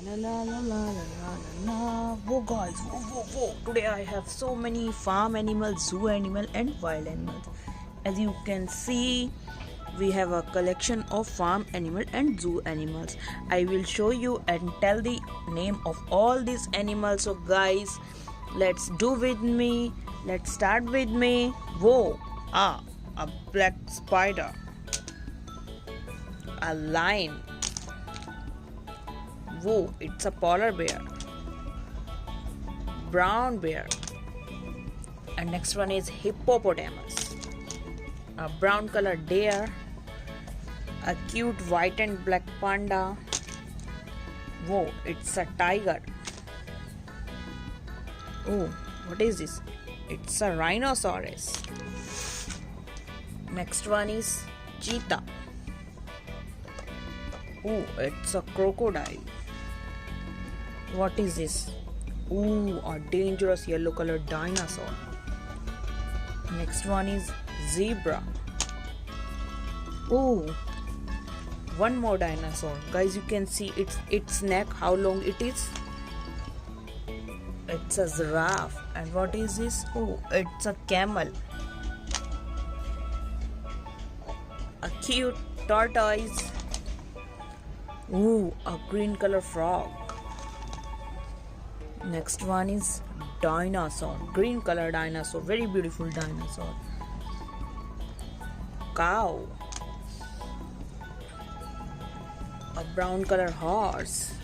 La la la la la la la. Whoa guys, whoa. Today I have so many farm animals, zoo animal and wild animals. As you can see, we have a collection of farm animal and zoo animals. I will show you and tell the name of all these animals. So guys, let's do with me. Let's start with me. Whoa, a black spider, a lion. Whoa, it's a polar bear, brown bear, and next one is hippopotamus, a brown colored deer, a cute white and black panda. Whoa, it's a tiger. Oh, what is this? It's a rhinoceros. Next one is cheetah. Oh, it's a crocodile. What is this? Ooh, a dangerous yellow colored dinosaur. Next one is zebra. Oh, one more dinosaur. Guys, you can see its neck, how long it is. It's a giraffe. And what is this? Oh, it's a camel. A cute tortoise. Ooh, a green color frog. Next one is dinosaur, green color dinosaur, very beautiful dinosaur. Cow, a brown color horse,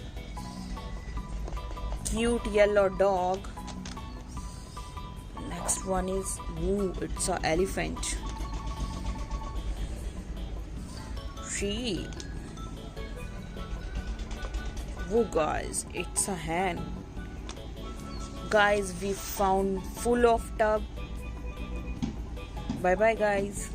cute yellow dog. Next one is, ooh, it's a elephant. Sheep. Oh guys, it's a hen. Guys, we found full of tub. Bye bye guys.